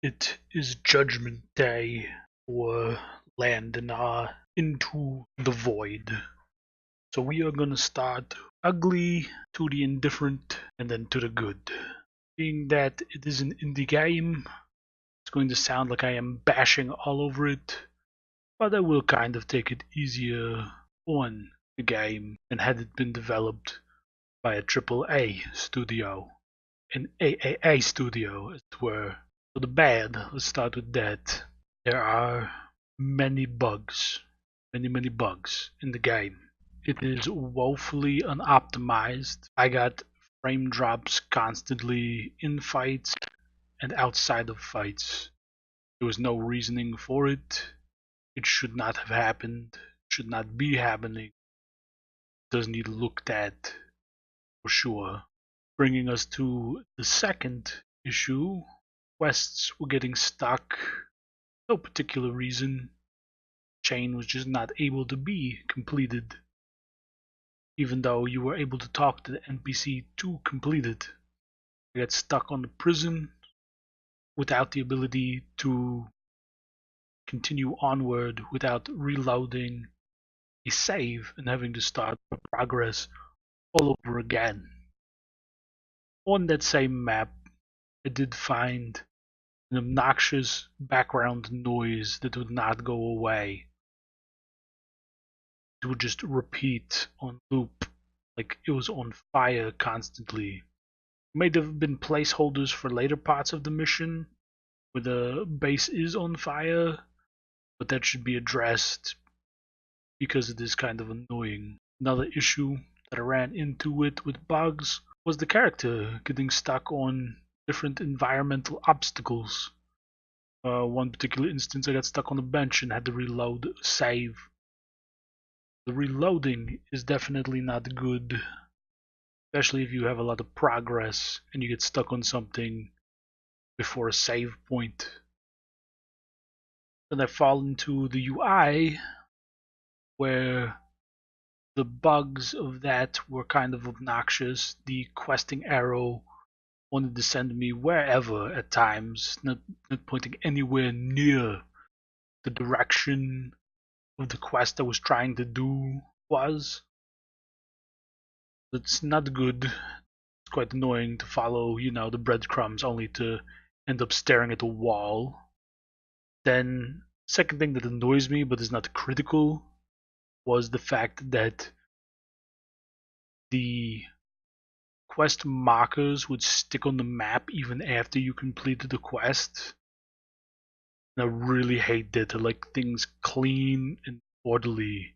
It is Judgment Day for Landinar into the void. So we are gonna start ugly to the indifferent and then to the good. Being that it is an indie game, it's going to sound like I am bashing all over it, but I will kind of take it easier on the game than had it been developed by a AAA studio, an AAA studio as it were. So the bad, let's start with that. There are many bugs, many bugs in the game. It is woefully unoptimized. I got frame drops constantly in fights and outside of fights. There was no reasoning for it. It should not have happened. It should not be happening. It does need looked at for sure. Bringing us to the second issue. Quests were getting stuck. No particular reason. Chain was just not able to be completed. Even though you were able to talk to the NPC to complete it. I got stuck on the prison without the ability to continue onward without reloading a save and having to start progress all over again. On that same map, I did find an obnoxious background noise that would not go away. It would just repeat on loop like it was on fire constantly. May have been placeholders for later parts of the mission where the base is on fire, but that should be addressed because it is kind of annoying. Another issue that I ran into it with bugs was the character getting stuck on different environmental obstacles. One particular instance, I got stuck on a bench and had to reload a save. The reloading is definitely not good, especially if you have a lot of progress and you get stuck on something before a save point. Then I fall into the UI where the bugs of that were kind of obnoxious. The questing arrow wanted to send me wherever at times, not pointing anywhere near the direction of the quest I was trying to do was. It's not good. It's quite annoying to follow, the breadcrumbs only to end up staring at a wall. Then, second thing that annoys me but is not critical was the fact that the quest markers would stick on the map even after you completed the quest. And I really hate that. I like things clean and orderly.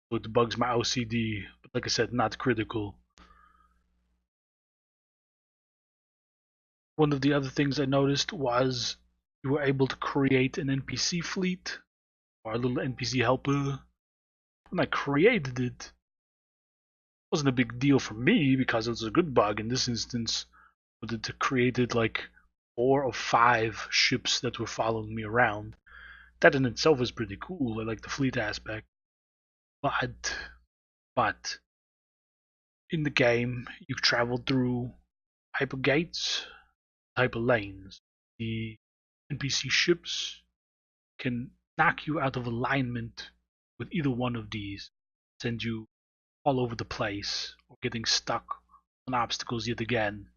So it bugs my OCD, but like I said, not critical. One of the other things I noticed was you were able to create an NPC fleet, or a little NPC helper. When I created it wasn't a big deal for me because it was a good bug in this instance, but it created like 4 or 5 ships that were following me around. That in itself is pretty cool. I like the fleet aspect. But in the game, you travel through hyper gates, hyper lanes. The NPC ships can knock you out of alignment with either one of these, send you all over the place, or getting stuck on obstacles yet again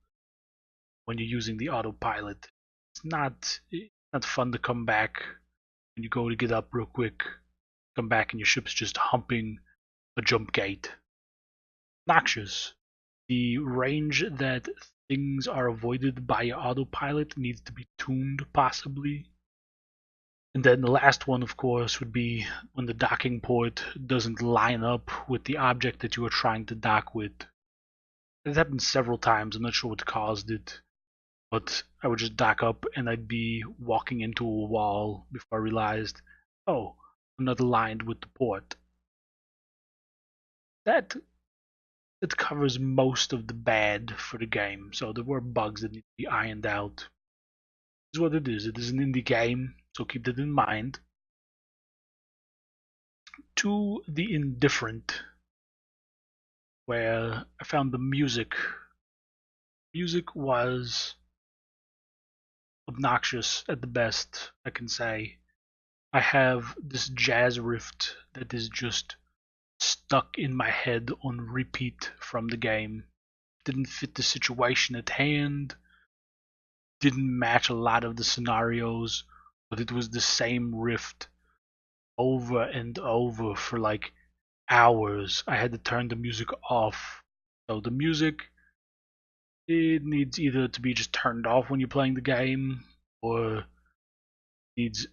when you're using the autopilot. It's not fun to come back when you go to get up real quick, come back and your ship's just humping a jump gate. Noxious. The range that things are avoided by your autopilot needs to be tuned, possibly. And then the last one, of course, would be when the docking port doesn't line up with the object that you are trying to dock with. It happened several times. I'm not sure what caused it, but I would just dock up and I'd be walking into a wall before I realized, oh, I'm not aligned with the port. That it covers most of the bad for the game, so there were bugs that need to be ironed out. This is what it is. It is an indie game, so keep that in mind. To the indifferent, where I found the music. Music was obnoxious at the best, I can say. I have this jazz riff that is just stuck in my head on repeat from the game. Didn't fit the situation at hand, didn't match a lot of the scenarios, but it was the same riff over and over for like hours. I had to turn the music off. So the music, it needs either to be just turned off when you're playing the game, or needs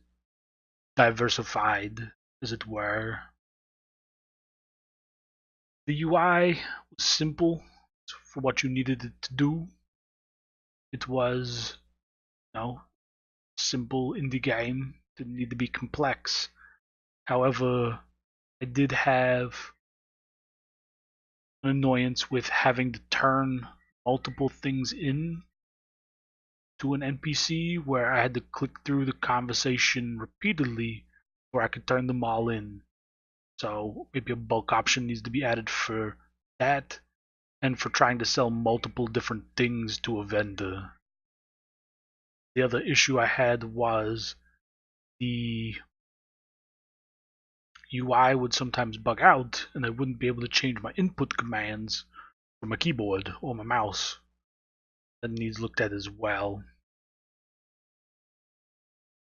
diversified, as it were. The UI was simple for what you needed it to do. It was, you know, simple indie game. Didn't need to be complex. However, I did have an annoyance with having to turn multiple things in to an NPC where I had to click through the conversation repeatedly where I could turn them all in. So maybe a bulk option needs to be added for that and for trying to sell multiple different things to a vendor. The other issue I had was the UI would sometimes bug out and I wouldn't be able to change my input commands from my keyboard or my mouse. That needs looked at as well.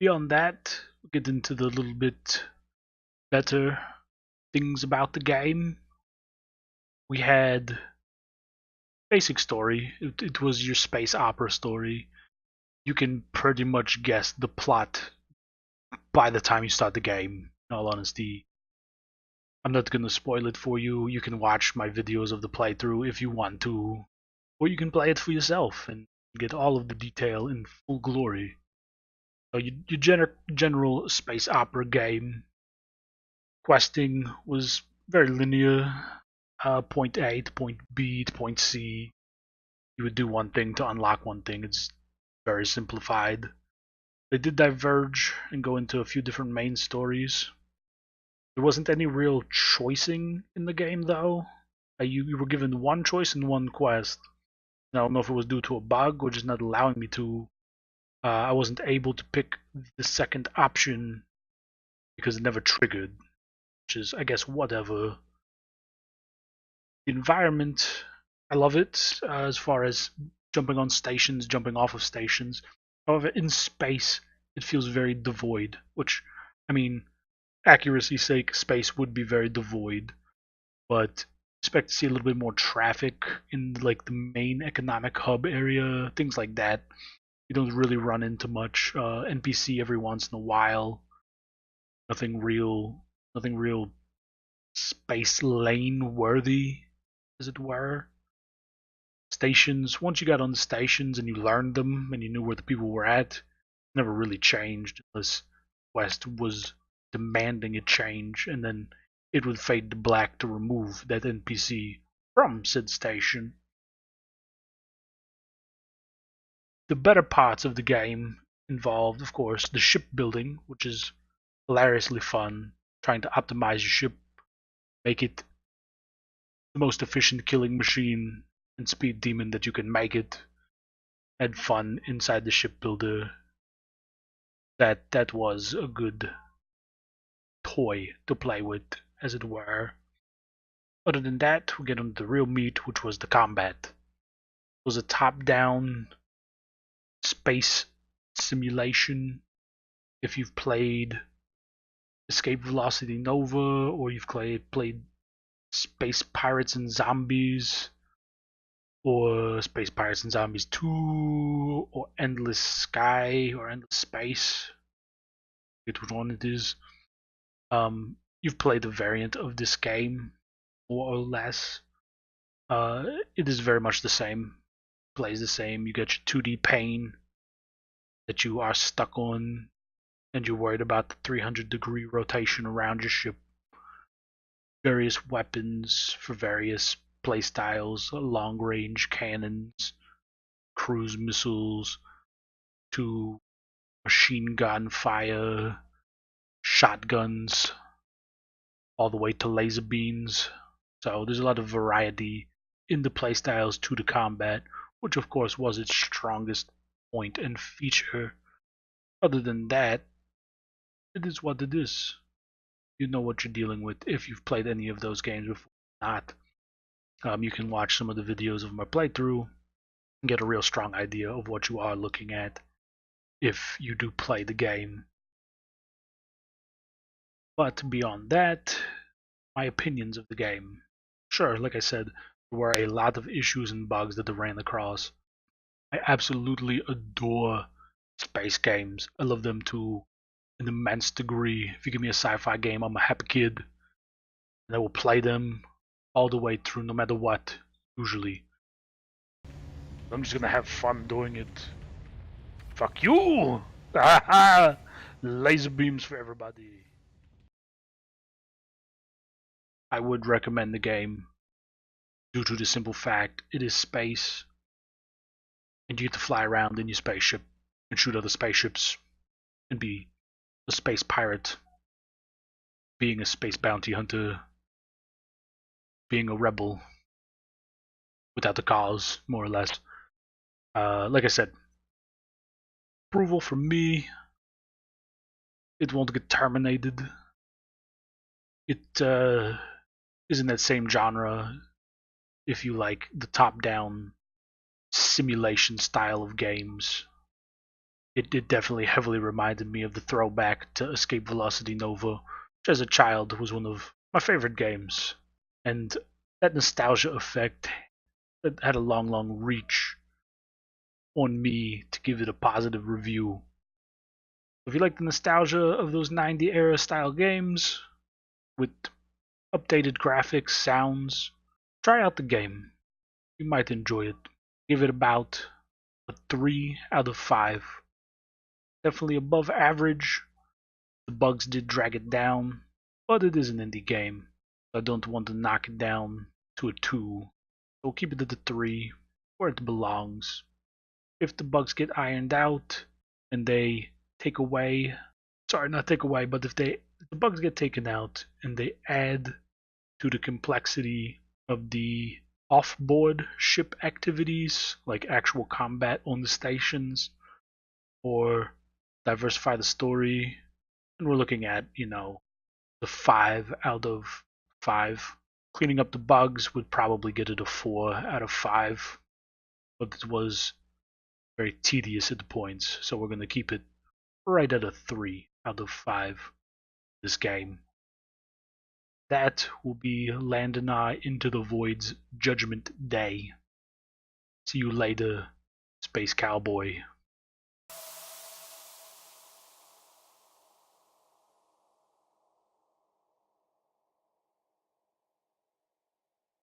Beyond that, we'll get into the little bit better things about the game. We had basic story. It was your space opera story. You can pretty much guess the plot by the time you start the game, in all honesty. I'm not going to spoil it for you. You can watch my videos of the playthrough if you want to, or you can play it for yourself and get all of the detail in full glory. So your general space opera game. Questing was very linear. Point A to point B to point C. You would do one thing to unlock one thing. It's very simplified. They did diverge and go into a few different main stories. There wasn't any real choicing in the game, though. You were given one choice and one quest. I don't know if it was due to a bug or just not allowing me to. I wasn't able to pick the second option because it never triggered, which is, I guess, whatever. The environment, I love it as far as jumping on stations, jumping off of stations. However, in space, it feels very devoid, which, I mean, accuracy's sake, space would be very devoid, but expect to see a little bit more traffic in like the main economic hub area, things like that. You don't really run into much NPC every once in a while. Nothing real space lane worthy, as it were. Stations, once you got on the stations and you learned them and you knew where the people were at, never really changed unless West was demanding it change, and then it would fade to black to remove that NPC from said station. The better parts of the game involved, of course, the shipbuilding, which is hilariously fun, trying to optimize your ship, make it the most efficient killing machine and speed demon that you can make it. Had fun inside the shipbuilder. That was a good toy to play with, as it were. Other than that, we get on the real meat, which was the combat. It was a top-down space simulation. If you've played Escape Velocity Nova, or you've played Space Pirates and Zombies, or Space Pirates and Zombies 2, or Endless Sky, or Endless Space, I forget which one it is. You've played a variant of this game, more or less. It is very much the same. Plays the same. You get your 2D pane that you are stuck on, and you're worried about the 300-degree rotation around your ship. Various weapons for various playstyles, long-range cannons, cruise missiles, to machine gun fire, shotguns, all the way to laser beams. So there's a lot of variety in the playstyles to the combat, which of course was its strongest point and feature. Other than that, it is what it is. You know what you're dealing with if you've played any of those games before. Not, you can watch some of the videos of my playthrough and get a real strong idea of what you are looking at if you do play the game. But beyond that, my opinions of the game. Sure, like I said, there were a lot of issues and bugs that I ran across. I absolutely adore space games. I love them to an immense degree. If you give me a sci-fi game, I'm a happy kid, and I will play them all the way through, no matter what. Usually, I'm just gonna have fun doing it. Fuck you! Laser beams for everybody. I would recommend the game due to the simple fact it is space, and you get to fly around in your spaceship and shoot other spaceships and be a space pirate, being a space bounty hunter, being a rebel without the cause, more or less. Like I said, approval from me. It won't get terminated. It is in that same genre. If you like the top-down simulation style of games, it definitely heavily reminded me of the throwback to Escape Velocity Nova, which as a child was one of my favorite games. And that nostalgia effect that had a long reach on me to give it a positive review. If you like the nostalgia of those 90 era style games with updated graphics, sounds, try out the game. You might enjoy it. Give it about a 3 out of 5. Definitely above average. The bugs did drag it down, but it is an indie game. I don't want to knock it down to a 2. So we'll keep it at a 3, where it belongs. If the bugs get ironed out and they take away, sorry, not take away, but if the bugs get taken out and they add to the complexity of the off-board ship activities, like actual combat on the stations, or diversify the story, and we're looking at, the 5 out of 5. Cleaning up the bugs would probably get it a 4 out of 5, but it was very tedious at the points, so we're going to keep it right at a 3 out of 5 this game. That will be Landinar Into the Void's Judgment Day. See you later, Space Cowboy.